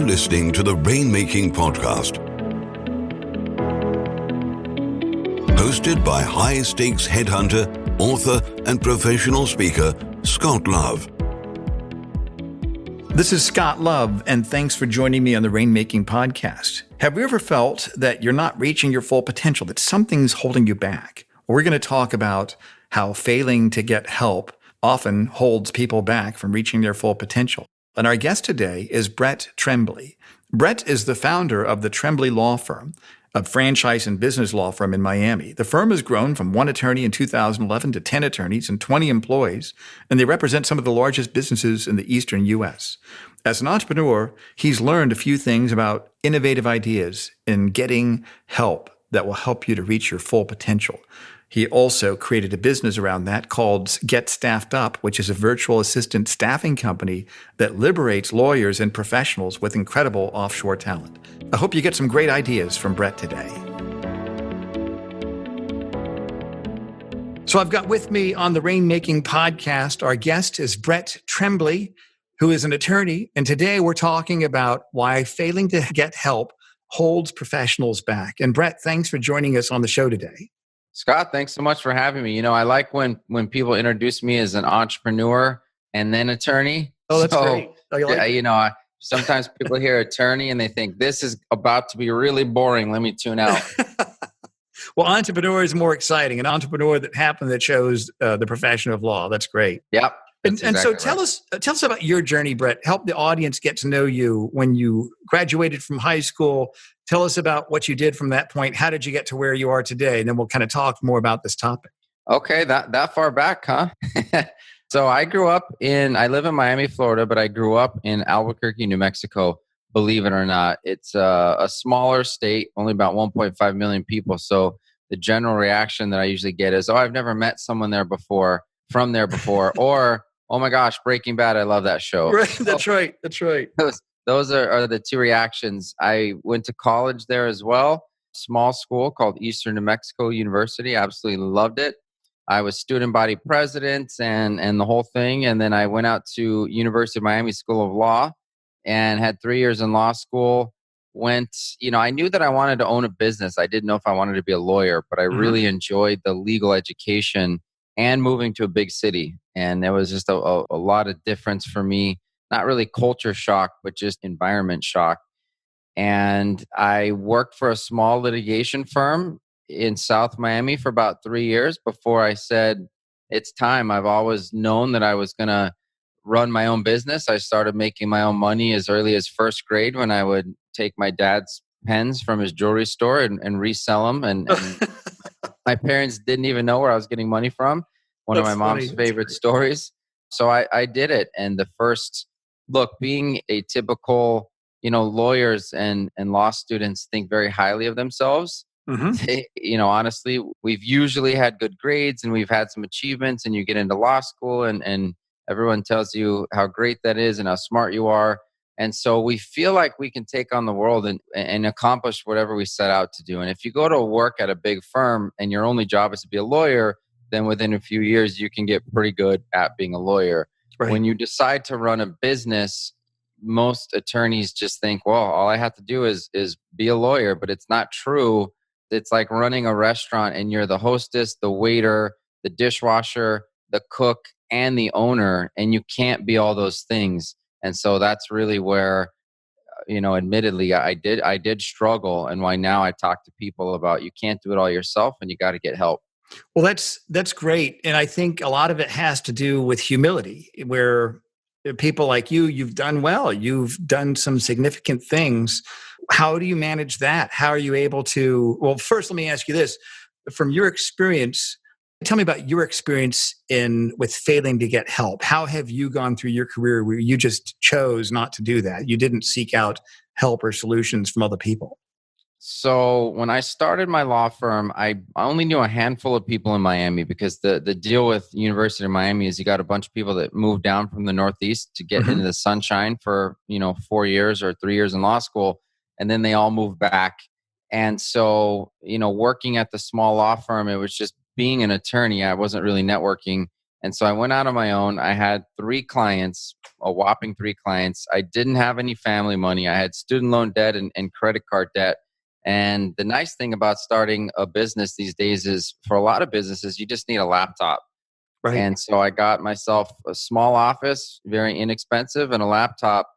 listening to the Rainmaking Podcast, hosted by high-stakes headhunter, author, and professional speaker, Scott Love. This is Scott Love, and thanks for joining me on the Rainmaking Podcast. Have you ever felt that you're not reaching your full potential, that something's holding you back? We're going to talk about how failing to get help often holds people back from reaching their full potential. And our guest today is Brett Trembly. Brett is the founder of the Trembly Law Firm, a franchise and business law firm in Miami. The firm has grown from one attorney in 2011 to 10 attorneys and 20 employees, and they represent some of the largest businesses in the eastern U.S. As an entrepreneur, he's learned a few things about innovative ideas in getting help that will help you to reach your full potential. He also created a business around that called Get Staffed Up, which is a virtual assistant staffing company that liberates lawyers and professionals with incredible offshore talent. I hope you get some great ideas from Brett today. So I've got with me on the Rainmaking Podcast, our guest is Brett Trembly, who is an attorney. And today we're talking about why failing to get help holds professionals back. And Brett, thanks for joining us on the show today. Scott, thanks so much for having me. I like when people introduce me as an entrepreneur and then attorney. Oh, that's great. Oh, you like it? Sometimes people hear attorney and they think this is about to be really boring. Let me tune out. Well, entrepreneur is more exciting. An entrepreneur that shows the profession of law. That's great. Yep. And so tell us about your journey, Brett. Help the audience get to know you when you graduated from high school. Tell us about what you did from that point. How did you get to where you are today? And then we'll kind of talk more about this topic. Okay, that far back, huh? So I live in Miami, Florida, but I grew up in Albuquerque, New Mexico, believe it or not. It's a smaller state, only about 1.5 million people. So the general reaction that I usually get is, oh, I've never met someone from there before, or, oh my gosh, Breaking Bad, I love that show. Right, that's right. Those are the two reactions. I went to college there as well, small school called Eastern New Mexico University. Absolutely loved it. I was student body president and the whole thing. And then I went out to University of Miami School of Law and had 3 years in law school. I knew that I wanted to own a business. I didn't know if I wanted to be a lawyer, but I really enjoyed the legal education and moving to a big city. And there was just a lot of difference for me. Not really culture shock, but just environment shock. And I worked for a small litigation firm in South Miami for about 3 years before I said, it's time. I've always known that I was going to run my own business. I started making my own money as early as first grade when I would take my dad's pens from his jewelry store and resell them. And my parents didn't even know where I was getting money from. One of my mom's favorite stories. So I did it. And being a typical, lawyers and law students think very highly of themselves. Mm-hmm. Honestly, we've usually had good grades and we've had some achievements, and you get into law school and everyone tells you how great that is and how smart you are. And so we feel like we can take on the world and accomplish whatever we set out to do. And if you go to work at a big firm and your only job is to be a lawyer, then within a few years, you can get pretty good at being a lawyer. Right. When you decide to run a business, most attorneys just think, well, all I have to do is be a lawyer, but it's not true. It's like running a restaurant and you're the hostess, the waiter, the dishwasher, the cook, and the owner, and you can't be all those things. And so that's really where, admittedly, I did struggle, and why now I talk to people about you can't do it all yourself and you got to get help. Well, that's great. And I think a lot of it has to do with humility, where people like you've done well. You've done some significant things. How do you manage that? How are you able to, well, first, let me ask you this. From your experience, tell me about your experience with failing to get help. How have you gone through your career where you just chose not to do that? You didn't seek out help or solutions from other people. So when I started my law firm, I only knew a handful of people in Miami, because the deal with University of Miami is you got a bunch of people that moved down from the Northeast to get into the sunshine for 4 years or 3 years in law school, and then they all moved back. And so, working at the small law firm, it was just being an attorney. I wasn't really networking. And so I went out on my own. I had 3 clients, a whopping 3 clients. I didn't have any family money. I had student loan debt and credit card debt. And the nice thing about starting a business these days is, for a lot of businesses, you just need a laptop. Right. And so I got myself a small office, very inexpensive, and a laptop.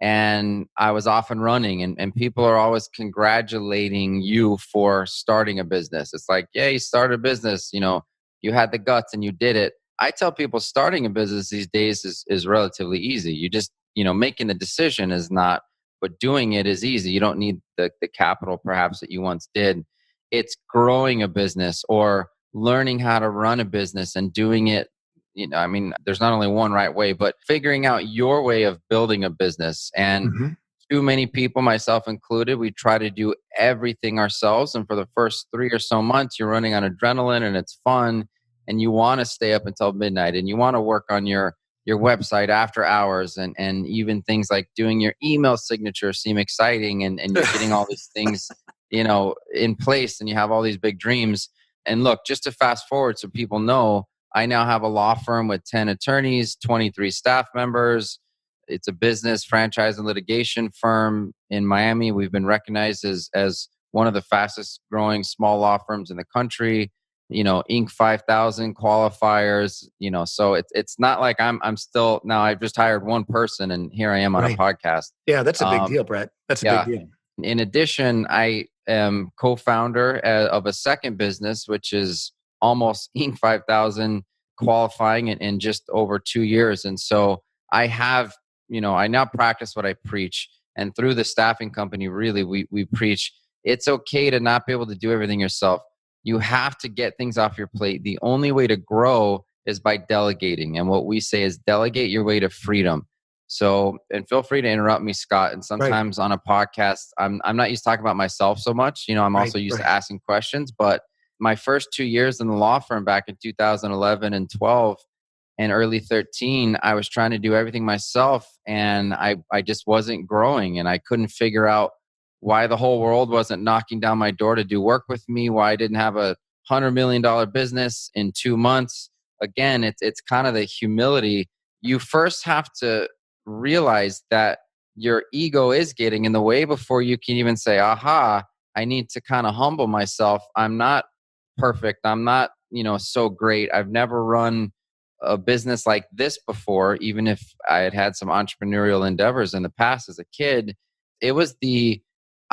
And I was off and running. And people are always congratulating you for starting a business. It's like, yeah, you started a business, you had the guts and you did it. I tell people starting a business these days is relatively easy. You just, making the decision is not, but doing it is easy. You don't need the capital perhaps that you once did. It's growing a business or learning how to run a business and doing it. There's not only one right way, but figuring out your way of building a business. And too many people, myself included, we try to do everything ourselves. And for the first 3 or so months, you're running on adrenaline and it's fun. And you want to stay up until midnight and you want to work on your website after hours. And even things like doing your email signature seem exciting. And you're getting all these things, in place, and you have all these big dreams. And look, just to fast forward so people know, I now have a law firm with 10 attorneys, 23 staff members. It's a business, franchise, and litigation firm in Miami. We've been recognized as one of the fastest growing small law firms in the country. Inc. 5000 qualifiers. So it's not like I'm still now. I've just hired one person, and here I am on a podcast. Yeah, that's a big deal, Brett. That's a big deal. In addition, I am co-founder of a second business, which is almost Inc. 5000 qualifying in just over 2 years. And so I have, I now practice what I preach. And through the staffing company, really, we preach it's okay to not be able to do everything yourself. You have to get things off your plate. The only way to grow is by delegating. And what we say is delegate your way to freedom. So, and feel free to interrupt me, Scott. And sometimes on a podcast, I'm not used to talking about myself so much. I'm also used to asking questions. But my first 2 years in the law firm back in 2011 and 12 and early 13, I was trying to do everything myself. And I just wasn't growing. And I couldn't figure out why the whole world wasn't knocking down my door to do work with me, why I didn't have a $100 million business in 2 months. Again, it's kind of the humility. You first have to realize that your ego is getting in the way before you can even say, aha, I need to kind of humble myself. I'm not perfect. I'm not, so great. I've never run a business like this before, even if I had some entrepreneurial endeavors in the past as a kid. It was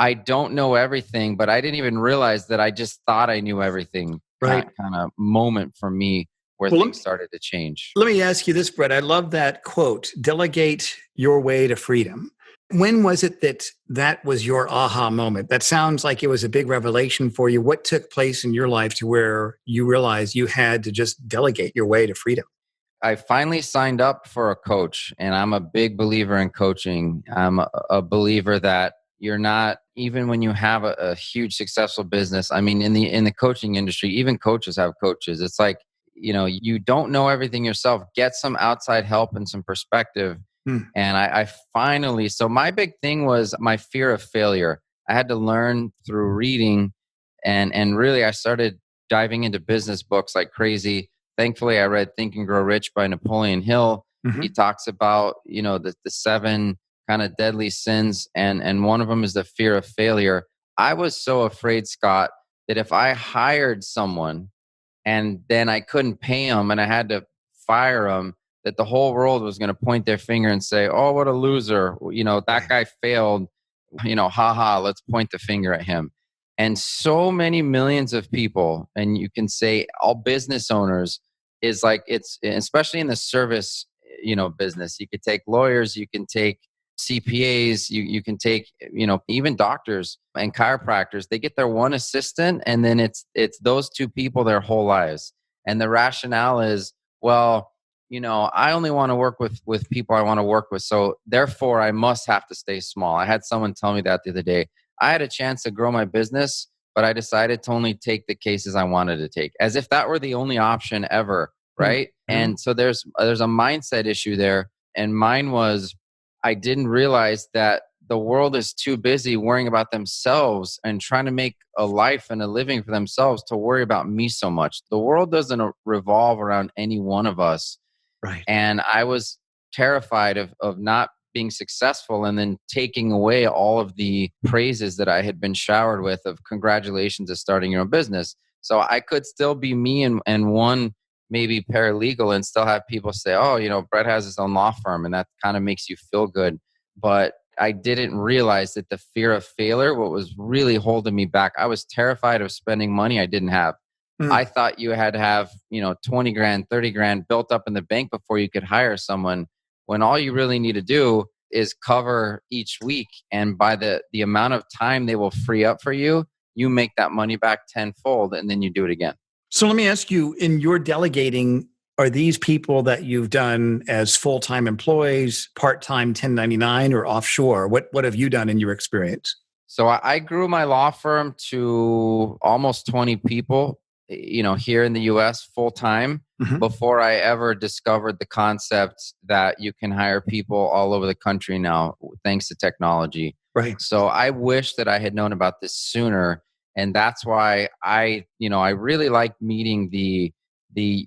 I don't know everything, but I didn't even realize that I just thought I knew everything kind of moment for me where things started to change. Let me ask you this, Brett. I love that quote, delegate your way to freedom. When was it that was your aha moment? That sounds like it was a big revelation for you. What took place in your life to where you realized you had to just delegate your way to freedom? I finally signed up for a coach, and I'm a big believer in coaching. I'm a believer that you're not, even when you have a huge successful business. I mean, in the coaching industry, even coaches have coaches. It's like, you don't know everything yourself. Get some outside help and some perspective. And I finally, so my big thing was my fear of failure. I had to learn through reading, and really I started diving into business books like crazy. Thankfully, I read Think and Grow Rich by Napoleon Hill. He talks about, the 7 kind of deadly sins. And one of them is the fear of failure. I was so afraid, Scott, that if I hired someone and then I couldn't pay them and I had to fire them, that the whole world was going to point their finger and say, oh, what a loser. That guy failed, haha, let's point the finger at him. And so many millions of people, and you can say all business owners, is like, it's especially in the service, business. You could take lawyers, you can take CPAs, you can take, even doctors and chiropractors. They get their one assistant, and then it's those 2 people their whole lives. And the rationale is, well, I only want to work with people I want to work with. So therefore I must have to stay small. I had someone tell me that the other day. I had a chance to grow my business, but I decided to only take the cases I wanted to take, as if that were the only option ever. Right. And so there's a mindset issue there. And mine was, I didn't realize that the world is too busy worrying about themselves and trying to make a life and a living for themselves to worry about me so much. The world doesn't revolve around any one of us. Right. And I was terrified of not being successful and then taking away all of the praises that I had been showered with of congratulations to starting your own business. So I could still be me and one maybe paralegal and still have people say, oh, Brett has his own law firm, and that kind of makes you feel good. But I didn't realize that the fear of failure, what was really holding me back. I was terrified of spending money I didn't have. I thought you had to have, 20 grand, 30 grand built up in the bank before you could hire someone, when all you really need to do is cover each week. And by the amount of time they will free up for you, you make that money back tenfold, and then you do it again. So let me ask you, in your delegating, are these people that you've done as full-time employees, part-time 1099, or offshore? What have you done in your experience? So I grew my law firm to almost 20 people, here in the US full-time, before I ever discovered the concept that you can hire people all over the country now, thanks to technology. Right. So I wish that I had known about this sooner. And that's why I really like meeting the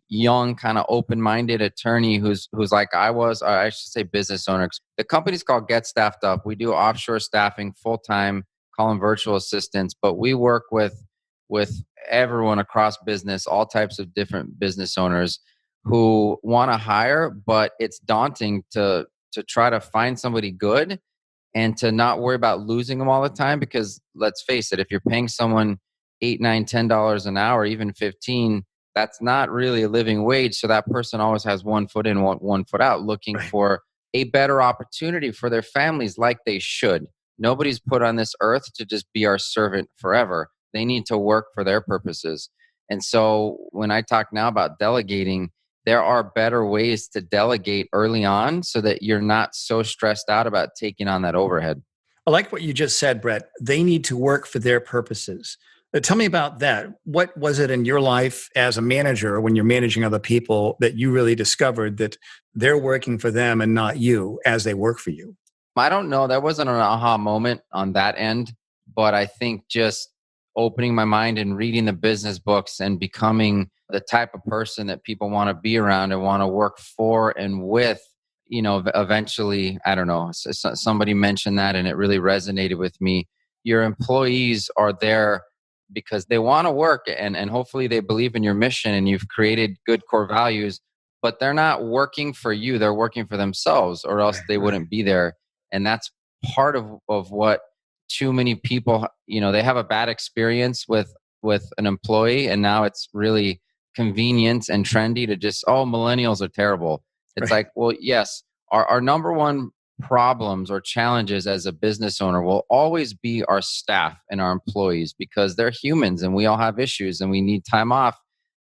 young, kind of open-minded attorney who's like I was, or I should say business owner. The company's called Get Staffed Up. We do offshore staffing full-time, call them virtual assistants, but we work with everyone across business, all types of different business owners who want to hire, but it's daunting to try to find somebody good and to not worry about losing them all the time. Because let's face it, if you're paying someone $8, $9, $10 an hour, even 15, that's not really a living wage. So that person always has one foot in, one foot out, looking for a better opportunity for their families, like they should. Nobody's put on this earth to just be our servant forever. They need to work for their purposes. And so when I talk now about delegating, there are better ways to delegate early on so that you're not so stressed out about taking on that overhead. I like what you just said, Brett. They need to work for their purposes. Tell me about that. What was it in your life as a manager, when you're managing other people, that you really discovered that they're working for them and not you as they work for you? I don't know. There wasn't an aha moment on that end, but I think just opening my mind and reading the business books and becoming the type of person that people want to be around and want to work for and with, eventually, I don't know, somebody mentioned that and it really resonated with me. Your employees are there because they want to work and hopefully they believe in your mission and you've created good core values, but they're not working for you. They're working for themselves, or else they wouldn't be there. And that's part of what too many people, they have a bad experience with an employee, and now it's really convenient and trendy to just, oh, millennials are terrible. It's like, well, yes, our number one problems or challenges as a business owner will always be our staff and our employees, because they're humans and we all have issues and we need time off,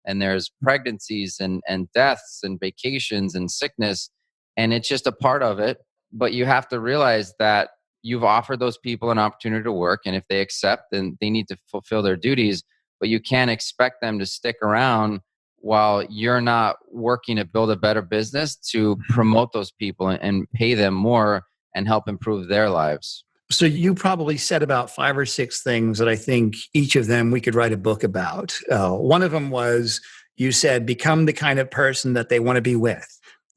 and there's pregnancies and deaths and vacations and sickness, and it's just a part of it. But you have to realize that you've offered those people an opportunity to work, and if they accept, then they need to fulfill their duties. But you can't expect them to stick around while you're not working to build a better business to promote those people and pay them more and help improve their lives. So you probably said about 5 or 6 things that I think each of them we could write a book about. One of them was, you said, become the kind of person that they want to be with.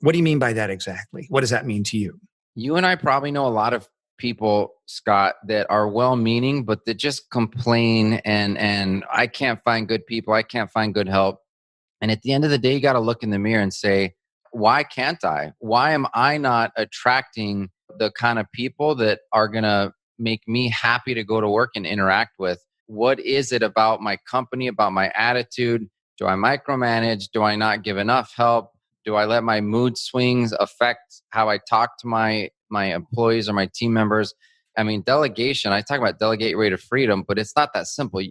What do you mean by that exactly? What does that mean to you? You and I probably know a lot of people, Scott, that are well-meaning, but that just complain and I can't find good people. I can't find good help. And at the end of the day, you got to look in the mirror and say, why can't I? Why am I not attracting the kind of people that are going to make me happy to go to work and interact with? What is it about my company, about my attitude? Do I micromanage? Do I not give enough help? Do I let my mood swings affect how I talk to my employees or my team members? I mean, delegation, I talk about delegate-your-way-to-freedom, but it's not that simple.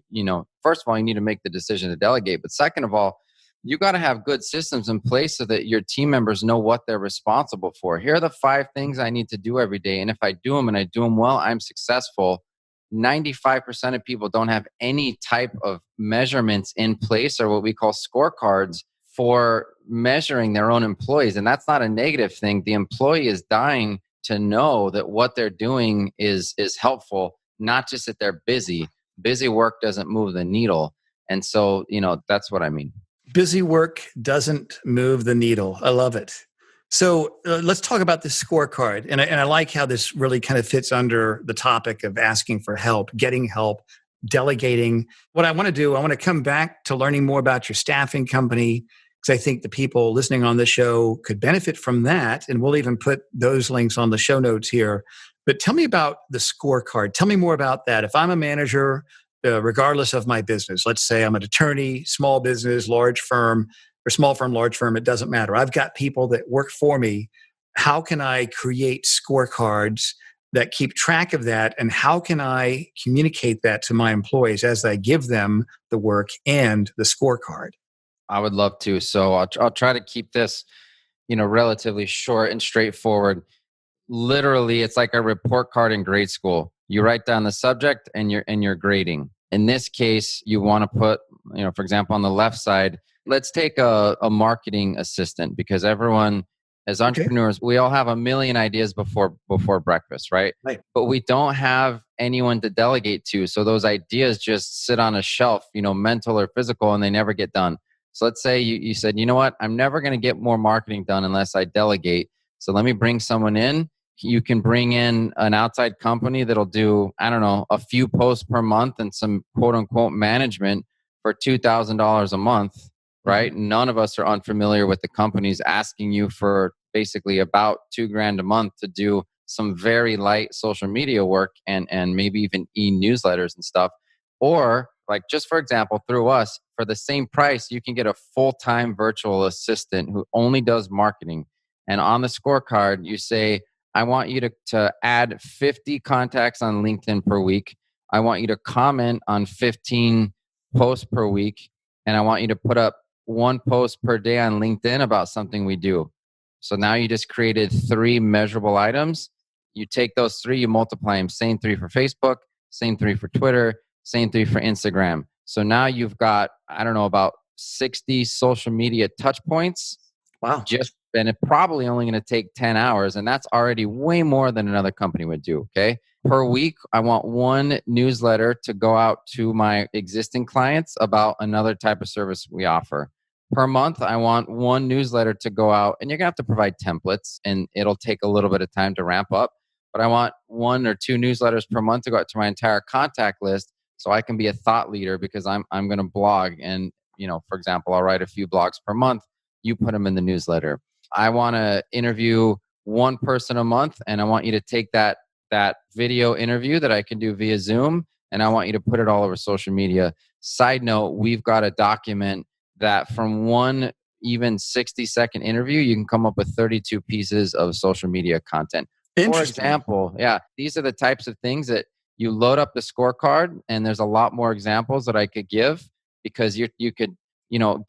First of all, you need to make the decision to delegate. But second of all, you got to have good systems in place so that your team members know what they're responsible for. Here are the 5 things I need to do every day. And if I do them and I do them well, I'm successful. 95% of people don't have any type of measurements in place, or what we call scorecards, for measuring their own employees. And that's not a negative thing. The employee is dying to know that what they're doing is helpful, not just that they're busy. Busy work doesn't move the needle. And so, that's what I mean. Busy work doesn't move the needle. I love it. So let's talk about this scorecard. And I like how this really kind of fits under the topic of asking for help, getting help, delegating. What I want to do, I want to come back to learning more about your staffing company, because I think the people listening on the show could benefit from that. And we'll even put those links on the show notes here. But tell me about the scorecard. Tell me more about that. If I'm a manager, regardless of my business, let's say I'm an attorney, small business, large firm, or small firm, large firm, it doesn't matter. I've got people that work for me. How can I create scorecards that keep track of that? And how can I communicate that to my employees as I give them the work and the scorecard? I would love to. So I'll try to keep this, relatively short and straightforward. Literally, it's like a report card in grade school. You write down the subject and you're grading. In this case, you want to put, for example, on the left side, let's take a marketing assistant, because everyone, as entrepreneurs, we all have a million ideas before breakfast, right? Right. But we don't have anyone to delegate to. So those ideas just sit on a shelf, mental or physical, and they never get done. So let's say you said, you know what, I'm never going to get more marketing done unless I delegate. So let me bring someone in. You can bring in an outside company that'll do, a few posts per month and some quote unquote management for $2,000 a month, right? Mm-hmm. None of us are unfamiliar with the companies asking you for basically about $2,000 a month to do some very light social media work and maybe even e-newsletters and stuff. Or like, just for example, through us, for the same price, you can get a full-time virtual assistant who only does marketing. And on the scorecard, you say, I want you to add 50 contacts on LinkedIn per week. I want you to comment on 15 posts per week. And I want you to put up one post per day on LinkedIn about something we do. So now you just created 3 measurable items. You take those 3, you multiply them. Same 3 for Facebook, same 3 for Twitter, same 3 for Instagram. So now you've got, about 60 social media touch points. Wow. And it's probably only going to take 10 hours. And that's already way more than another company would do. Okay. Per week, I want 1 newsletter to go out to my existing clients about another type of service we offer. Per month, I want 1 newsletter to go out, and you're going to have to provide templates, and it'll take a little bit of time to ramp up. But I want 1 or 2 newsletters per month to go out to my entire contact list, so I can be a thought leader, because I'm going to blog. And, for example, I'll write a few blogs per month. You put them in the newsletter. I want to interview 1 person a month, and I want you to take that video interview that I can do via Zoom, and I want you to put it all over social media. Side note, we've got a document that from 1 even 60-second interview, you can come up with 32 pieces of social media content. For example, these are the types of things that you load up the scorecard, and there's a lot more examples that I could give, because you could,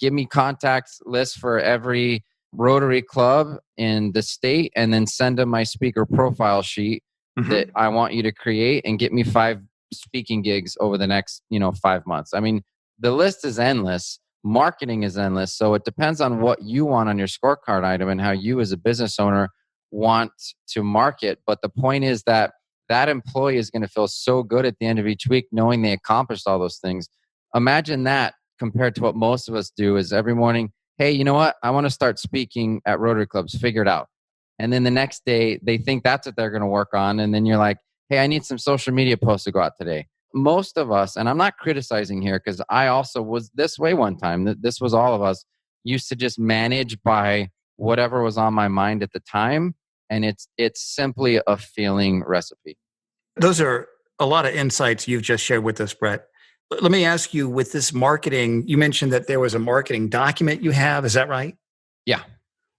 give me contacts lists for every Rotary Club in the state, and then send them my speaker profile sheet that I want you to create, and get me 5 speaking gigs over the next, 5 months. I mean, the list is endless. Marketing is endless. So it depends on what you want on your scorecard item and how you as a business owner want to market. But the point is that employee is going to feel so good at the end of each week knowing they accomplished all those things. Imagine that compared to what most of us do is every morning, hey, you know what? I want to start speaking at Rotary Clubs. Figure it out. And then the next day, they think that's what they're going to work on. And then you're like, hey, I need some social media posts to go out today. Most of us, and I'm not criticizing here because I also was this way one time, this was all of us, used to just manage by whatever was on my mind at the time. And it's simply a feeling recipe. Those are a lot of insights you've just shared with us, Brett. Let me ask you, with this marketing, you mentioned that there was a marketing document you have. Is that right? Yeah.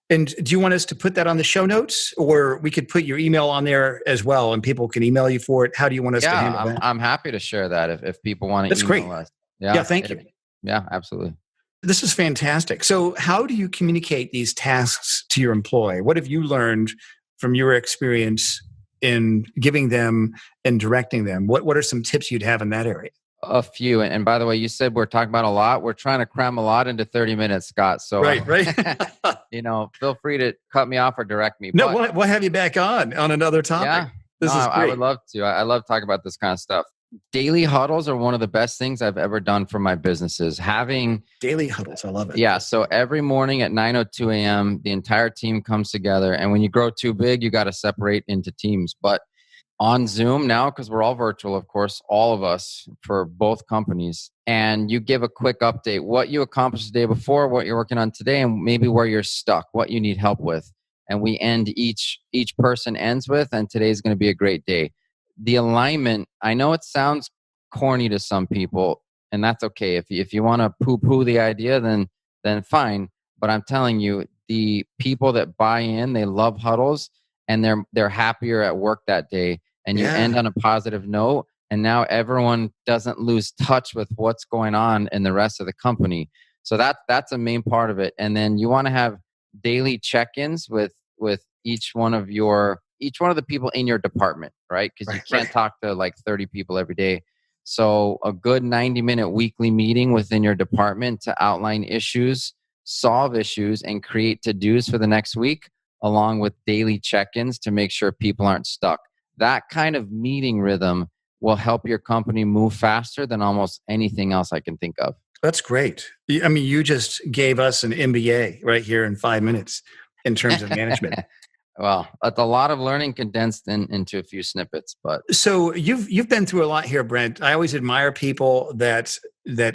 And do you want us to put that on the show notes, or we could put your email on there as well and people can email you for it? How do you want us to handle that? I'm happy to share that if people want to email us. Yeah, thank you. Yeah, absolutely. This is fantastic. So how do you communicate these tasks to your employee? What have you learned from your experience in giving them and directing them? What are some tips you'd have in that area? A few. And by the way, you said we're talking about a lot. We're trying to cram a lot into 30 minutes, Scott. So, Right. feel free to cut me off or direct me. No, But we'll have you back on another topic. yeah, This is I great. would love to. I love talking about this kind of stuff. Daily huddles are one of the best things I've ever done for my businesses. Having daily huddles. I love it. Yeah. So every morning at 9:02 a.m., the entire team comes together. And when you grow too big, you got to separate into teams. But on Zoom now, because we're all virtual, of course, all of us for both companies, and you give a quick update, what you accomplished the day before, what you're working on today, and maybe where you're stuck, what you need help with. And we end each person ends with, and today's going to be a great day. The alignment, I know it sounds corny to some people, and that's okay. If you want to poo-poo the idea, then fine. But I'm telling you, the people that buy in, they love huddles, and they're happier at work that day. And you end on a positive note, and now everyone doesn't lose touch with what's going on in the rest of the company. So that's a main part of it. And then you want to have daily check-ins with each one of the people in your department, right? Because you can't talk to like 30 people every day. So a good 90-minute weekly meeting within your department to outline issues, solve issues, and create to-dos for the next week, along with daily check-ins to make sure people aren't stuck. That kind of meeting rhythm will help your company move faster than almost anything else I can think of. That's great. I mean, you just gave us an MBA right here in 5 minutes in terms of management. Well, it's a lot of learning condensed into a few snippets. But so you've been through a lot here, Brent. I always admire people that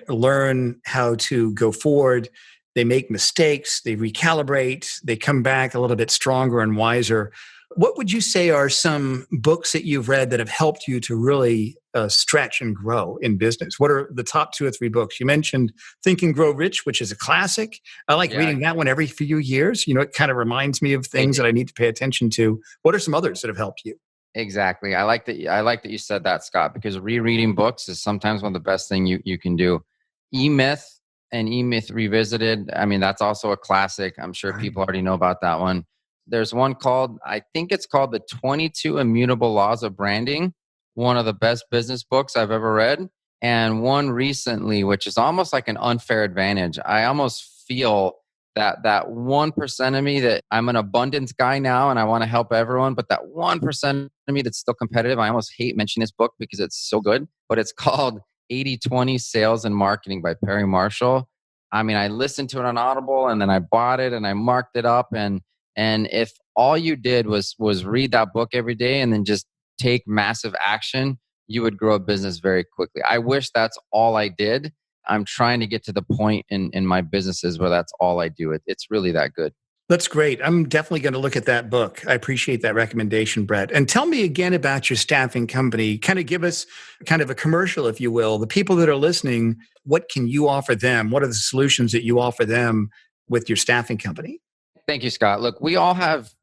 learn how to go forward. They make mistakes, they recalibrate, they come back a little bit stronger and wiser. What would you say are some books that you've read that have helped you to really stretch and grow in business? What are the top 2 or 3 books? You mentioned Think and Grow Rich, which is a classic. I like reading that one every few years. It kind of reminds me of things that I need to pay attention to. What are some others that have helped you? Exactly. I like that you said that, Scott, because rereading books is sometimes one of the best things you can do. E-Myth and E-Myth Revisited. I mean, that's also a classic. I'm sure people already know about that one. There's one I think it's called The 22 Immutable Laws of Branding, one of the best business books I've ever read. And one recently, which is almost like an unfair advantage. I almost feel that 1% of me, that I'm an abundance guy now and I want to help everyone, but that 1% of me that's still competitive, I almost hate mentioning this book because it's so good, but it's called 80-20 Sales and Marketing by Perry Marshall. I mean, I listened to it on Audible and then I bought it and I marked it up. And if all you did was read that book every day and then just take massive action, you would grow a business very quickly. I wish that's all I did. I'm trying to get to the point in my businesses where that's all I do. It's really that good. That's great. I'm definitely going to look at that book. I appreciate that recommendation, Brett. And tell me again about your staffing company. Kind of give us kind of a commercial, if you will. The people that are listening, what can you offer them? What are the solutions that you offer them with your staffing company? Thank you, Scott. Look, we all have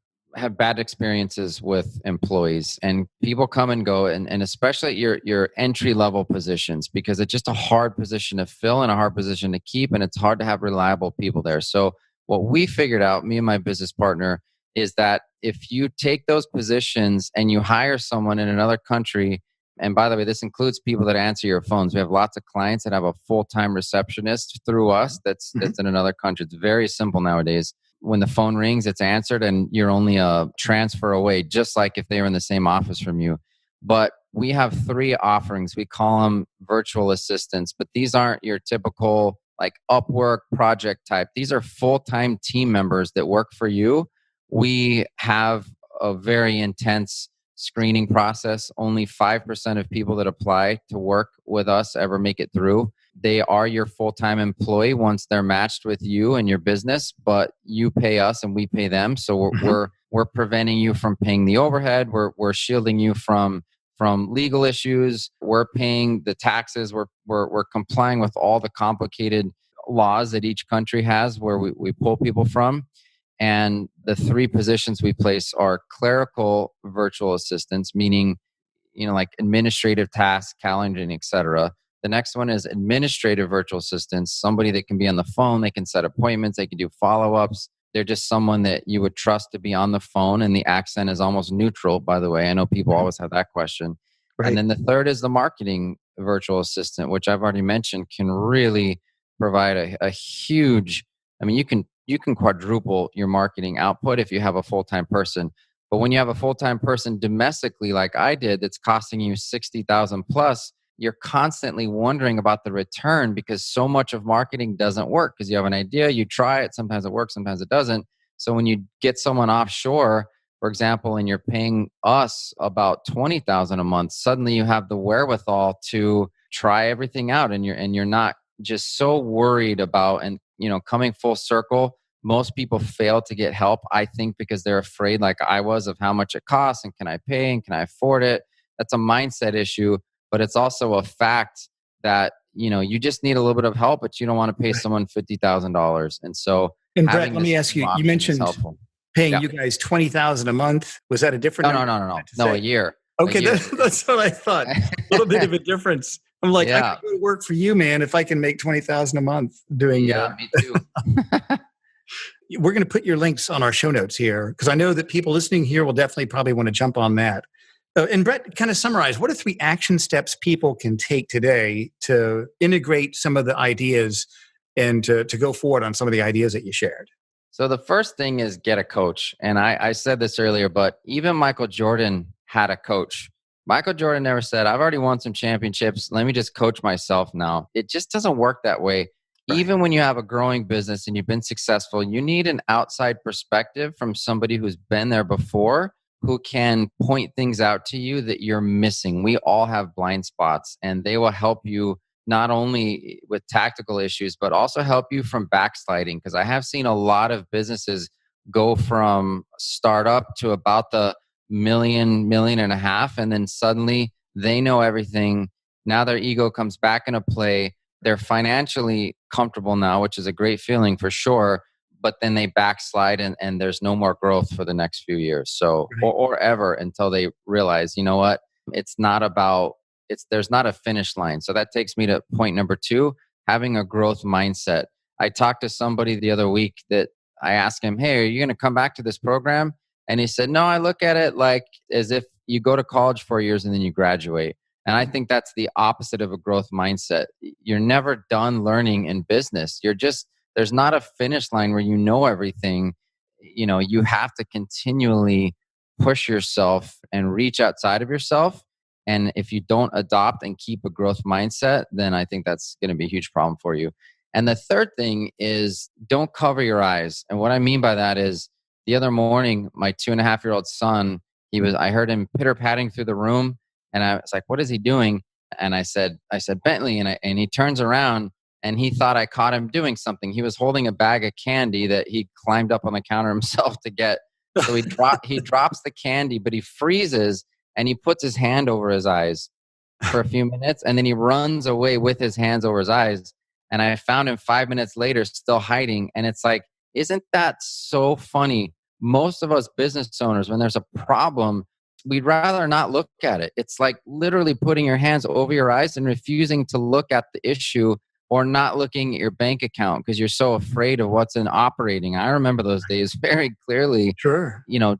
bad experiences with employees, and people come and go, and especially at your entry level positions, because it's just a hard position to fill and a hard position to keep, and it's hard to have reliable people there. So what we figured out, me and my business partner, is that if you take those positions and you hire someone in another country, and by the way, this includes people that answer your phones. We have lots of clients that have a full-time receptionist through us that's in another country. It's very simple nowadays. When the phone rings, it's answered and you're only a transfer away, just like if they were in the same office from you. But we have 3 offerings. We call them virtual assistants, but these aren't your typical like Upwork project type. These are full-time team members that work for you. We have a very intense screening process. Only 5% of people that apply to work with us ever make it through. They are your full-time employee once they're matched with you and your business, but you pay us and we pay them. So we're preventing you from paying the overhead. We're shielding you from legal issues. We're paying the taxes. We're complying with all the complicated laws that each country has where we pull people from. And the 3 positions we place are clerical virtual assistants, meaning, like administrative tasks, calendaring, etc. The next one is administrative virtual assistants, somebody that can be on the phone, they can set appointments, they can do follow-ups. They're just someone that you would trust to be on the phone, and the accent is almost neutral, by the way. I know people always have that question. Right. And then the third is the marketing virtual assistant, which I've already mentioned, can really provide a huge, I mean, you can quadruple your marketing output if you have a full-time person. But when you have a full-time person domestically, like I did, that's costing you 60,000 plus, you're constantly wondering about the return because so much of marketing doesn't work because you have an idea, you try it, sometimes it works, sometimes it doesn't. So when you get someone offshore, for example, and you're paying us about 20,000 a month, suddenly you have the wherewithal to try everything out, and you're not just so worried about, and coming full circle, most people fail to get help, I think, because they're afraid, like I was, of how much it costs and can I pay and can I afford it. That's a mindset issue, but it's also a fact that you just need a little bit of help, but you don't want to pay someone $50,000. And so, and Brett, let me ask you, you mentioned paying you guys $20,000 a month. Was that a different number? No, a year. Okay, that's what I thought. A little bit of a difference. I'm like, I could go to work for you, man, if I can make $20,000 a month doing me too. We're going to put your links on our show notes here because I know that people listening here will definitely probably want to jump on that. And Brett, kind of summarize, what are 3 action steps people can take today to integrate some of the ideas and to go forward on some of the ideas that you shared? So the first thing is get a coach. And I said this earlier, but even Michael Jordan had a coach. Michael Jordan never said, I've already won some championships, let me just coach myself now. It just doesn't work that way. Right. Even when you have a growing business and you've been successful, you need an outside perspective from somebody who's been there before, who can point things out to you that you're missing. We all have blind spots, and they will help you not only with tactical issues, but also help you from backsliding. Because I have seen a lot of businesses go from startup to about the $1.5 million, and then suddenly they know everything. Now their ego comes back into play. They're financially comfortable now, which is a great feeling for sure. But then they backslide and there's no more growth for the next few years. So, or ever, until they realize, you know what, there's not a finish line. So that takes me to point number 2, having a growth mindset. I talked to somebody the other week that I asked him, hey, are you going to come back to this program? And he said, no, I look at it like as if you go to college 4 years and then you graduate. And I think that's the opposite of a growth mindset. You're never done learning in business. There's not a finish line where you know everything. You have to continually push yourself and reach outside of yourself. And if you don't adopt and keep a growth mindset, then I think that's going to be a huge problem for you. And the third thing is don't cover your eyes. And what I mean by that is the other morning, my 2.5-year-old son, I heard him pitter-patting through the room. And I was like, what is he doing? And I said, Bentley. And he turns around and he thought I caught him doing something. He was holding a bag of candy that he climbed up on the counter himself to get. So he drops the candy, but he freezes and he puts his hand over his eyes for a few minutes. And then he runs away with his hands over his eyes. And I found him 5 minutes later, still hiding. And it's like, isn't that so funny? Most of us business owners, when there's a problem, we'd rather not look at it. It's like literally putting your hands over your eyes and refusing to look at the issue, or not looking at your bank account because you're so afraid of what's in operating. I remember those days very clearly. Sure. You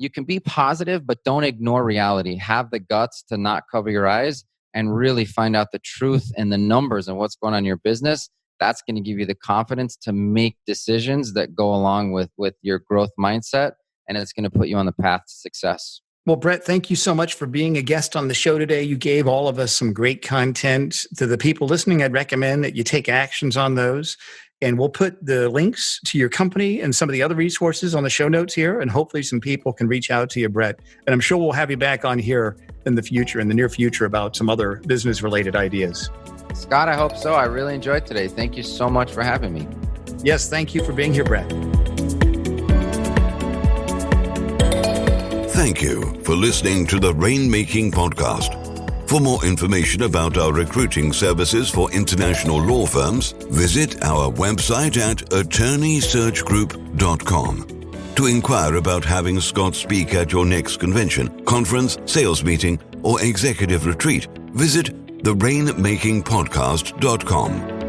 can be positive, but don't ignore reality. Have the guts to not cover your eyes and really find out the truth and the numbers and what's going on in your business. That's going to give you the confidence to make decisions that go along with your growth mindset. And it's going to put you on the path to success. Well, Brett, thank you so much for being a guest on the show today. You gave all of us some great content. To the people listening, I'd recommend that you take actions on those. And we'll put the links to your company and some of the other resources on the show notes here. And hopefully some people can reach out to you, Brett. And I'm sure we'll have you back on here in the near future, about some other business-related ideas. Scott, I hope so. I really enjoyed today. Thank you so much for having me. Yes, thank you for being here, Brett. Thank you for listening to the Rainmaking Podcast. For more information about our recruiting services for international law firms, visit our website at attorneysearchgroup.com. To inquire about having Scott speak at your next convention, conference, sales meeting, or executive retreat, visit therainmakingpodcast.com.